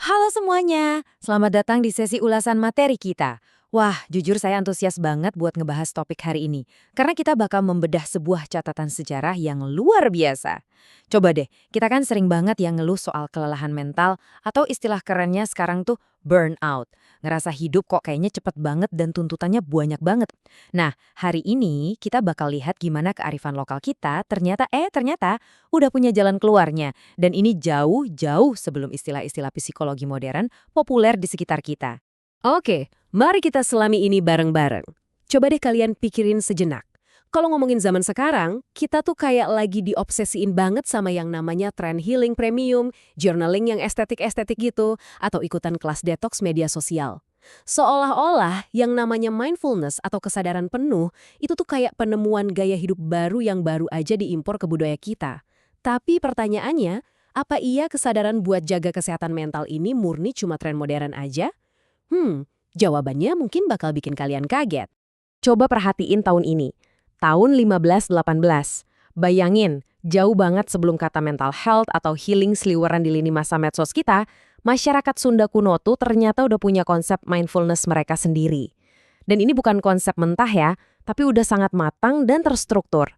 Halo semuanya, selamat datang di sesi ulasan materi kita. Wah, jujur saya antusias banget buat ngebahas topik hari ini, karena kita bakal membedah sebuah catatan sejarah yang luar biasa. Coba deh, kita kan sering banget yang ngeluh soal kelelahan mental, atau istilah kerennya sekarang tuh burnout. Ngerasa hidup kok kayaknya cepet banget dan tuntutannya banyak banget. Nah, hari ini kita bakal lihat gimana kearifan lokal kita ternyata udah punya jalan keluarnya. Dan ini jauh-jauh sebelum istilah-istilah psikologi modern populer di sekitar kita. Oke, mari kita selami ini bareng-bareng. Coba deh kalian pikirin sejenak. Kalau ngomongin zaman sekarang, kita tuh kayak lagi diobsesiin banget sama yang namanya tren healing premium, journaling yang estetik-estetik gitu, atau ikutan kelas detox media sosial. Seolah-olah yang namanya mindfulness atau kesadaran penuh itu tuh kayak penemuan gaya hidup baru yang baru aja diimpor ke budaya kita. Tapi pertanyaannya, apa iya kesadaran buat jaga kesehatan mental ini murni cuma tren modern aja? Jawabannya mungkin bakal bikin kalian kaget. Coba perhatiin tahun ini. Tahun 1518. Bayangin, jauh banget sebelum kata mental health atau healing seliweran di lini masa medsos kita, masyarakat Sunda kuno tuh ternyata udah punya konsep mindfulness mereka sendiri. Dan ini bukan konsep mentah ya, tapi udah sangat matang dan terstruktur.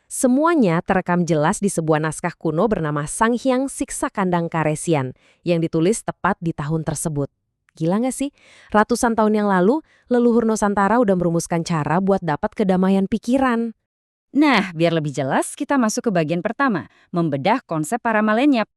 Semuanya terekam jelas di sebuah naskah kuno bernama Sanghyang Siksa Kandang Karesian, yang ditulis tepat di tahun tersebut. Gila nggak sih? Ratusan tahun yang lalu, leluhur Nusantara udah merumuskan cara buat dapat kedamaian pikiran. Nah, biar lebih jelas, kita masuk ke bagian pertama, membedah konsep para malenyap.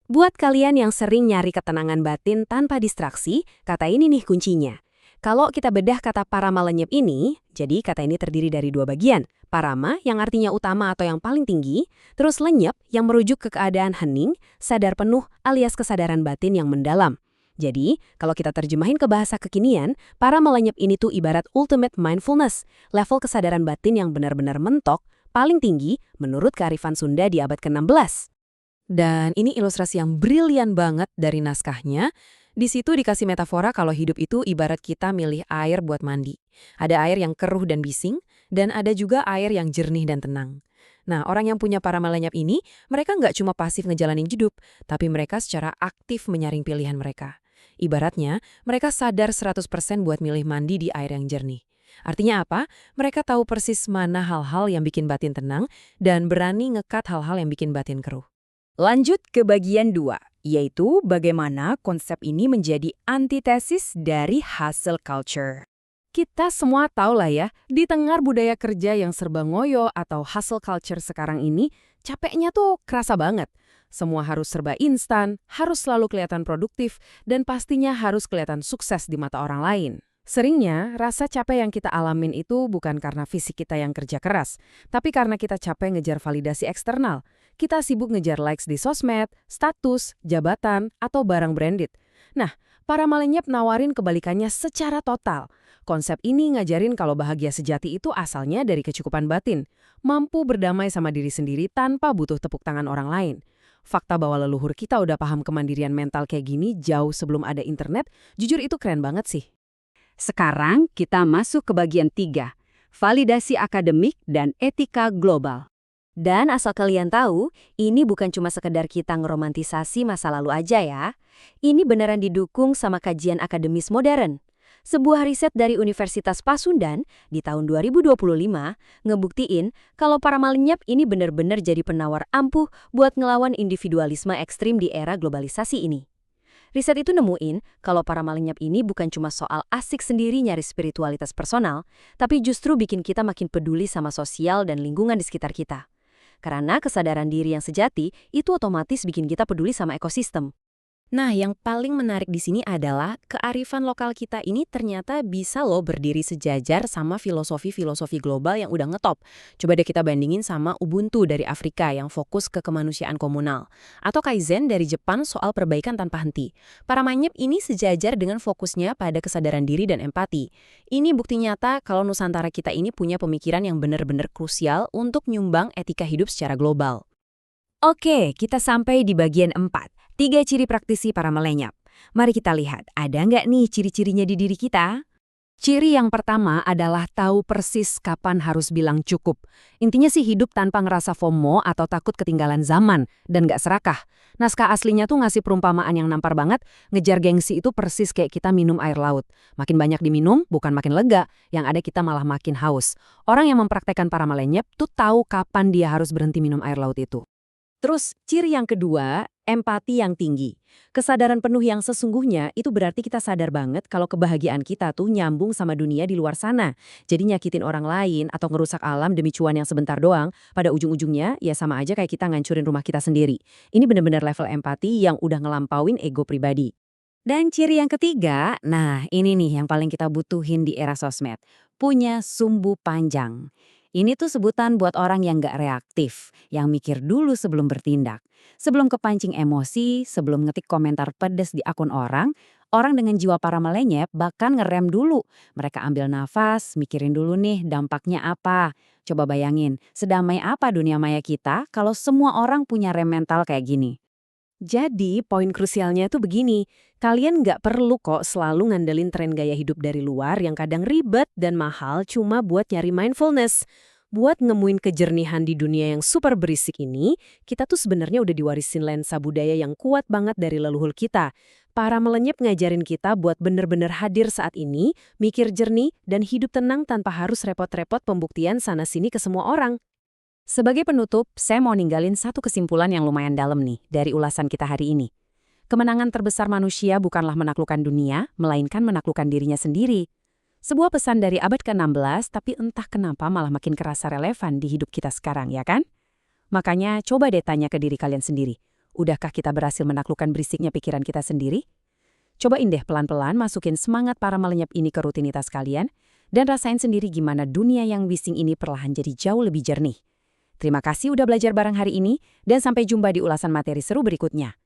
Buat kalian yang sering nyari ketenangan batin tanpa distraksi, kata ini nih kuncinya. Kalau kita bedah kata parama lenyap ini, jadi kata ini terdiri dari dua bagian. Parama yang artinya utama atau yang paling tinggi, terus lenyap yang merujuk ke keadaan hening, sadar penuh alias kesadaran batin yang mendalam. Jadi, kalau kita terjemahin ke bahasa kekinian, para melenyap ini tuh ibarat ultimate mindfulness, level kesadaran batin yang benar-benar mentok, paling tinggi menurut kearifan Sunda di abad ke-16. Dan ini ilustrasi yang brilian banget dari naskahnya. Di situ dikasih metafora kalau hidup itu ibarat kita milih air buat mandi. Ada air yang keruh dan bising, dan ada juga air yang jernih dan tenang. Nah, orang yang punya para melenyap ini, mereka nggak cuma pasif ngejalanin hidup, tapi mereka secara aktif menyaring pilihan mereka. Ibaratnya, mereka sadar 100% buat milih mandi di air yang jernih. Artinya apa? Mereka tahu persis mana hal-hal yang bikin batin tenang dan berani ngekat hal-hal yang bikin batin keruh. Lanjut ke bagian 2, yaitu bagaimana konsep ini menjadi antitesis dari hustle culture. Kita semua tahu lah ya, di tengah budaya kerja yang serba ngoyo atau hustle culture sekarang ini, capeknya tuh kerasa banget. Semua harus serba instan, harus selalu kelihatan produktif, dan pastinya harus kelihatan sukses di mata orang lain. Seringnya, rasa capek yang kita alamin itu bukan karena fisik kita yang kerja keras, tapi karena kita capek ngejar validasi eksternal. Kita sibuk ngejar likes di sosmed, status, jabatan, atau barang branded. Nah, para malenyap nawarin kebalikannya secara total. Konsep ini ngajarin kalau bahagia sejati itu asalnya dari kecukupan batin, mampu berdamai sama diri sendiri tanpa butuh tepuk tangan orang lain. Fakta bahwa leluhur kita udah paham kemandirian mental kayak gini jauh sebelum ada internet, jujur itu keren banget sih. Sekarang kita masuk ke bagian 3, validasi akademik dan etika global. Dan asal kalian tahu, ini bukan cuma sekedar kita ngeromantisasi masa lalu aja ya. Ini beneran didukung sama kajian akademis modern. Sebuah riset dari Universitas Pasundan di tahun 2025 ngebuktiin kalau para malenyap ini bener-bener jadi penawar ampuh buat ngelawan individualisme ekstrim di era globalisasi ini. Riset itu nemuin kalau para malenyap ini bukan cuma soal asik sendiri nyari spiritualitas personal, tapi justru bikin kita makin peduli sama sosial dan lingkungan di sekitar kita. Karena kesadaran diri yang sejati itu otomatis bikin kita peduli sama ekosistem. Nah, yang paling menarik di sini adalah kearifan lokal kita ini ternyata bisa loh berdiri sejajar sama filosofi-filosofi global yang udah ngetop. Coba deh kita bandingin sama Ubuntu dari Afrika yang fokus ke kemanusiaan komunal. Atau Kaizen dari Jepang soal perbaikan tanpa henti. Para manyep ini sejajar dengan fokusnya pada kesadaran diri dan empati. Ini bukti nyata kalau Nusantara kita ini punya pemikiran yang benar-benar krusial untuk nyumbang etika hidup secara global. Oke, kita sampai di bagian 4, 3 ciri praktisi para malenyap. Mari kita lihat, ada nggak nih ciri-cirinya di diri kita? Ciri yang pertama adalah tahu persis kapan harus bilang cukup. Intinya sih hidup tanpa ngerasa FOMO atau takut ketinggalan zaman dan gak serakah. Naskah aslinya tuh ngasih perumpamaan yang nampar banget, ngejar gengsi itu persis kayak kita minum air laut. Makin banyak diminum, bukan makin lega, yang ada kita malah makin haus. Orang yang mempraktekkan para melenyap tuh tahu kapan dia harus berhenti minum air laut itu. Terus, ciri yang kedua, empati yang tinggi. Kesadaran penuh yang sesungguhnya itu berarti kita sadar banget kalau kebahagiaan kita tuh nyambung sama dunia di luar sana. Jadi nyakitin orang lain atau ngerusak alam demi cuan yang sebentar doang, pada ujung-ujungnya ya sama aja kayak kita ngancurin rumah kita sendiri. Ini benar-benar level empati yang udah ngelampauin ego pribadi. Dan ciri yang ketiga, nah ini nih yang paling kita butuhin di era sosmed. Punya sumbu panjang. Ini tuh sebutan buat orang yang gak reaktif, yang mikir dulu sebelum bertindak. Sebelum kepancing emosi, sebelum ngetik komentar pedes di akun orang dengan jiwa para melenyap bahkan ngerem dulu. Mereka ambil nafas, mikirin dulu nih dampaknya apa. Coba bayangin, sedamai apa dunia maya kita kalau semua orang punya rem mental kayak gini. Jadi, poin krusialnya tuh begini, kalian nggak perlu kok selalu ngandelin tren gaya hidup dari luar yang kadang ribet dan mahal cuma buat nyari mindfulness. Buat nemuin kejernihan di dunia yang super berisik ini, kita tuh sebenarnya udah diwarisin lensa budaya yang kuat banget dari leluhur kita. Para melenyap ngajarin kita buat bener-bener hadir saat ini, mikir jernih, dan hidup tenang tanpa harus repot-repot pembuktian sana-sini ke semua orang. Sebagai penutup, saya mau ninggalin satu kesimpulan yang lumayan dalam nih dari ulasan kita hari ini. Kemenangan terbesar manusia bukanlah menaklukkan dunia, melainkan menaklukkan dirinya sendiri. Sebuah pesan dari abad ke-16, tapi entah kenapa malah makin kerasa relevan di hidup kita sekarang, ya kan? Makanya coba deh tanya ke diri kalian sendiri. Udahkah kita berhasil menaklukkan berisiknya pikiran kita sendiri? Cobain deh pelan-pelan masukin semangat para melenyap ini ke rutinitas kalian, dan rasain sendiri gimana dunia yang bising ini perlahan jadi jauh lebih jernih. Terima kasih udah belajar bareng hari ini, dan sampai jumpa di ulasan materi seru berikutnya.